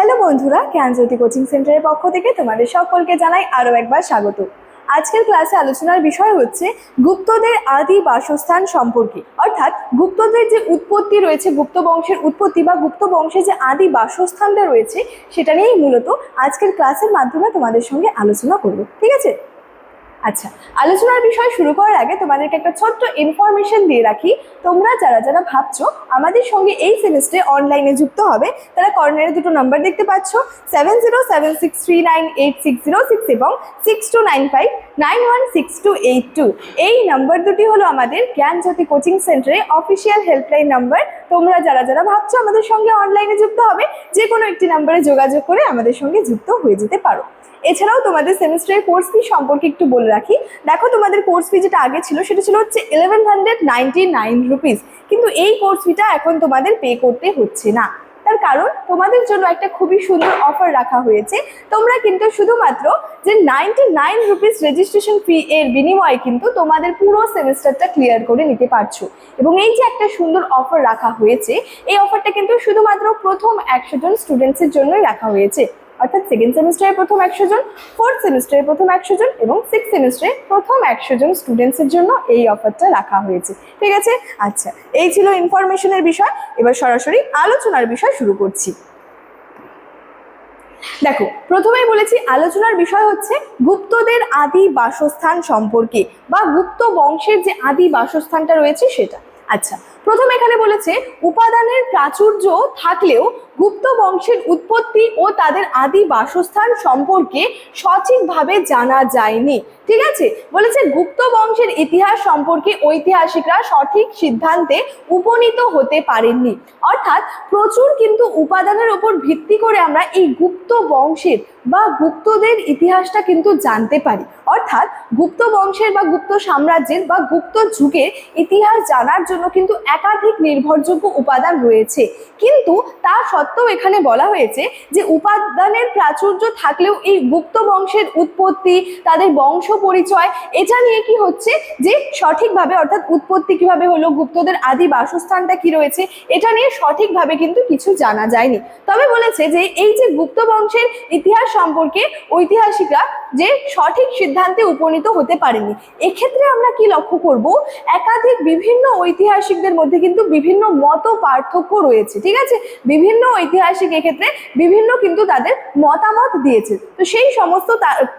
Hello বন্ধুরা, জ্ঞানজ্যোতি coaching সেন্টারের পক্ষ থেকে তোমাদের সকলকে জানাই আরও একবার স্বাগত। আজকের ক্লাসে আলোচনার বিষয় হচ্ছে গুপ্তদের আদি বাসস্থান সম্পর্কে, অর্থাৎ গুপ্তদের যে উৎপত্তি রয়েছে, গুপ্ত বংশের উৎপত্তি বা গুপ্ত বংশের যে আদি বাসস্থানটা রয়েছে সেটা নিয়েই মূলত আজকের ক্লাসের মাধ্যমে তোমাদের সঙ্গে আলোচনা করব। ঠিক আছে? আচ্ছা, আলোচনার বিষয় শুরু করার আগে তোমাদেরকে একটা ছোট্ট ইনফরমেশন দিয়ে রাখি। তোমরা যারা যারা ভাবছো আমাদের সঙ্গে এই সেমিস্টারে অনলাইনে যুক্ত হবে, তারা কর্নারে দুটো নাম্বার দেখতে পাচ্ছ, 7076398606 এবং 6295916282। এই নাম্বার দুটি হলো আমাদের জ্ঞানজ্যোতি কোচিং সেন্টারে অফিসিয়াল হেল্পলাইন নাম্বার। তোমরা যারা যারা ভাবছো আমাদের সঙ্গে অনলাইনে যুক্ত হবে, যে কোনো একটি নাম্বারে যোগাযোগ করে আমাদের সঙ্গে যুক্ত হয়ে যেতে পারো। এছাড়াও তোমাদের সেমিস্টারের কোর্স ফি সম্পর্কে একটু বলে রাখি। দেখো, তোমাদের কোর্স ফি যেটা আগে ছিল সেটা ছিল হচ্ছে 1199 রুপিস, কিন্তু এই কোর্স ফিটা এখন তোমাদের পে করতে হচ্ছে না। তার কারণ তোমাদের জন্য একটা খুবই সুন্দর অফার রাখা হয়েছে। তোমরা কিন্তু শুধুমাত্র যে 99 রুপিস রেজিস্ট্রেশন ফি এর বিনিময়ে কিন্তু তোমাদের পুরো সেমিস্টারটা ক্লিয়ার করে নিতে পারছো। এবং এই যে একটা সুন্দর অফার রাখা হয়েছে, এই অফারটা কিন্তু শুধুমাত্র প্রথম 100 জন স্টুডেন্টসের জন্যই রাখা হয়েছে। অর্থাৎ সেকেন্ড সেমিস্টারের প্রথম 100 জন, ফোর্থ সেমিস্টারের প্রথম 100 জন এবং সিক্স সেমিস্টারের প্রথম 100 জন স্টুডেন্টসের জন্য এই অফারটা রাখা হয়েছে। ঠিক আছে? আচ্ছা, এই ছিল ইনফরমেশনের বিষয়। এবার সরাসরি আলোচনার বিষয় শুরু করছি। দেখো, প্রথমেই বলেছি আলোচনার বিষয় হচ্ছে গুপ্তদের আদি বাসস্থান সম্পর্কে বা গুপ্ত বংশের যে আদি বাসস্থানটা রয়েছে সেটা। আচ্ছা, প্রথম এখানে বলেছে উপাদানের প্রাচুর্য থাকলেও গুপ্ত বংশের উৎপত্তি ও তাদের আদি বাসস্থান সম্পর্কে সঠিকভাবে জানা যায়নি। ঠিক আছে? বলেছে গুপ্ত বংশের ইতিহাস সম্পর্কে ঐতিহাসিকরা সঠিক সিদ্ধান্তে উপনীত হতে পারেননি। অর্থাৎ প্রচুর কিন্তু উপাদানের উপর ভিত্তি করে আমরা এই গুপ্ত বংশের বা গুপ্তদের ইতিহাসটা কিন্তু জানতে পারি। অর্থাৎ গুপ্ত বংশের বা গুপ্ত সাম্রাজ্যের বা গুপ্ত যুগের ইতিহাস জানার জন্য কিন্তু একাধিক নির্ভরযোগ্য উপাদান রয়েছে। কিন্তু তা সত্ত্বেও এখানে বলা হয়েছে যে উপাদানের প্রাচুর্য থাকলেও এই গুপ্ত বংশের উৎপত্তি, তাদের বংশ পরিচয়, এটা নিয়ে কি হচ্ছে যে সঠিকভাবে, অর্থাৎ উৎপত্তি কিভাবে হলো, গুপ্তদের আদি বাসস্থানটা কি রয়েছে, এটা নিয়ে সঠিকভাবে কিন্তু কিছু জানা যায়নি। তবে বলেছে যে এই যে গুপ্ত বংশের ইতিহাস সম্পর্কে ঐতিহাসিকরা যে সঠিক সিদ্ধান্তে উপনীত হতে পারেনি। এক্ষেত্রে আমরা কি লক্ষ্য করব, একাধিক বিভিন্ন ঐতিহাসিকদের মধ্যে কিন্তু বিভিন্ন মত পার্থক্য রয়েছে। ঠিক আছে? বিভিন্ন ঐতিহাসিক এক্ষেত্রে বিভিন্ন কিন্তু তাদের মতামত দিয়েছে। তো সেই সমস্ত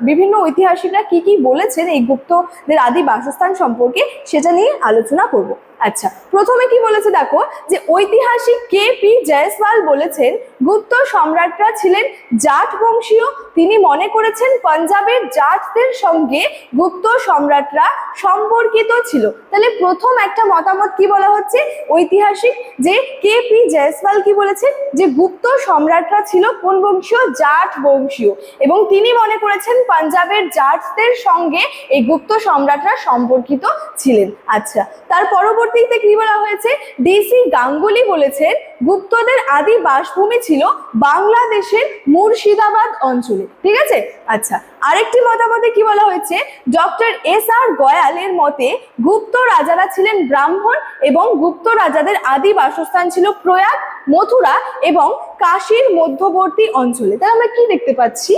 বিভিন্ন ঐতিহাসিকরা কি কি বলেছেন এই গুপ্তদের আদি বাসস্থান সম্পর্কে সেটা নিয়ে আলোচনা করব। আচ্ছা, প্রথমে কি বলেছে দেখো, যে ঐতিহাসিক কে.পি. জয়সওয়াল বলেছেন গুপ্ত সম্রাটরা ছিলেন জাট বংশীয়। তিনি মনে করেছেন পাঞ্জাবের জাটদের সঙ্গে গুপ্ত সম্রাটরা সম্পর্কিত ছিল। তাহলে প্রথম একটা মতামত কি বলা হচ্ছে, ঐতিহাসিক যে কে.পি. জয়সওয়াল কি বলেছেন, যে গুপ্ত সম্রাটরা ছিল কোন বংশীয়? জাট বংশীয়। এবং তিনি মনে করেছেন পাঞ্জাবের জাটদের সঙ্গে এই গুপ্ত সম্রাটরা সম্পর্কিত ছিলেন। আচ্ছা, তার পরবর্তীতে কি বলা হয়েছে, ডি.সি. গাঙ্গুলি বলেছেন গুপ্তদের আদি বাসভূমি ছিল বাংলাদেশের মুর্শিদাবাদ অঞ্চলে। ঠিক আছে? আচ্ছা, আরেকটি মতামতে কি বলা হয়েছে, ডক্টর এস.আর. গয়ালের মতে গুপ্ত রাজারা ছিলেন ব্রাহ্মণ এবং গুপ্ত রাজাদের আদি বাসস্থান ছিল প্রয়াগ, মথুরা এবং কাশীর মধ্যবর্তী অঞ্চলে। তাহলে আমরা কি দেখতে পাচ্ছি,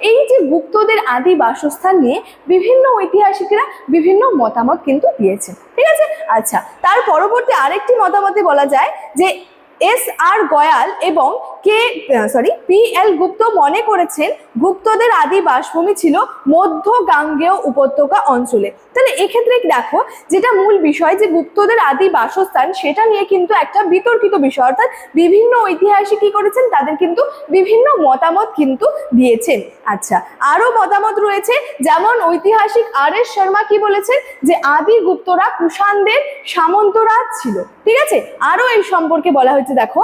এই যে গুপ্তদের আদি বাসস্থান নিয়ে বিভিন্ন ঐতিহাসিকরা বিভিন্ন মতামত কিন্তু দিয়েছে। ঠিক আছে? আচ্ছা, তার পরবর্তী আরেকটি মতামতে বলা যায় যে এস.আর. গয়াল এবং পি.এল. গুপ্ত মনে করেছেন গুপ্তদের আদি বাসভূমি ছিল মধ্য গাঙ্গেয় উপত্যকা অঞ্চলে। তাহলে এক্ষেত্রে দেখো, যেটা মূল বিষয় যে গুপ্তদের আদি বাসস্থান, সেটা নিয়ে কিন্তু একটা বিতর্কিত বিষয়। অর্থাৎ বিভিন্ন ঐতিহাসিক কি করেছেন, তাদের কিন্তু বিভিন্ন মতামত কিন্তু দিয়েছেন। আচ্ছা, আরো মতামত রয়েছে, যেমন ঐতিহাসিক আর.এস. শর্মা কি বলেছেন, যে আদি গুপ্তরা কুষাণদের সামন্তরাজ ছিল। ঠিক আছে? আরো এই সম্পর্কে বলা হয়েছে, দেখো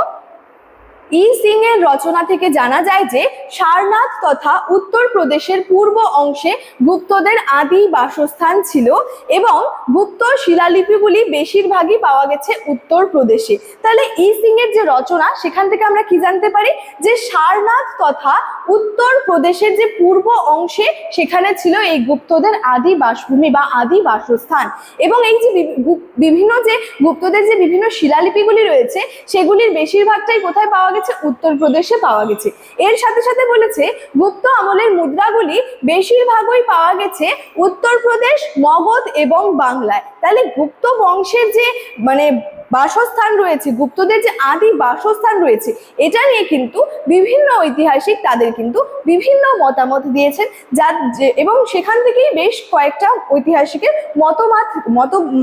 ই সিং এর রচনা থেকে জানা যায় যে সারনাথ তথা উত্তরপ্রদেশের পূর্ব অংশে গুপ্তদের আদি বাসস্থান ছিল এবং গুপ্ত শিলালিপিগুলি বেশিরভাগই পাওয়া গেছে উত্তরপ্রদেশে। তাহলে ই সিং এর যে রচনা, সেখান থেকে আমরা কি জানতে পারি, যে সারনাথ তথা উত্তরপ্রদেশের যে পূর্ব অংশে সেখানে ছিল এই গুপ্তদের আদি বাসভূমি বা আদি বাসস্থান। এবং এই যে বিভিন্ন যে গুপ্তদের যে বিভিন্ন শিলালিপিগুলি রয়েছে, সেগুলির বেশিরভাগটাই কোথায় পাওয়া গেছে, গেছে? উত্তরপ্রদেশে পাওয়া গেছে। এর সাথে সাথে বলেছে গুপ্ত আমলের মুদ্রাগুলি বেশিরভাগই পাওয়া গেছে উত্তরপ্রদেশ, মগধ এবং বাংলায়। তাহলে গুপ্ত বংশের যে মানে বাসস্থান রয়েছে, গুপ্তদের যে আদি বাসস্থান রয়েছে, এটা নিয়ে কিন্তু বিভিন্ন ঐতিহাসিক তাদের কিন্তু বিভিন্ন মতামত দিয়েছেন, এবং সেখান থেকেই বেশ কয়েকটা ঐতিহাসিকের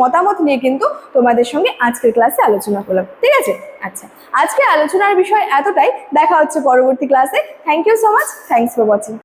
মতামত নিয়ে কিন্তু তোমাদের সঙ্গে আজকের ক্লাসে আলোচনা করলাম। ঠিক আছে? আচ্ছা, আজকে আলোচনার বিষয় এতটাই। দেখা হচ্ছে পরবর্তী ক্লাসে। Thank you so much. Thanks for watching.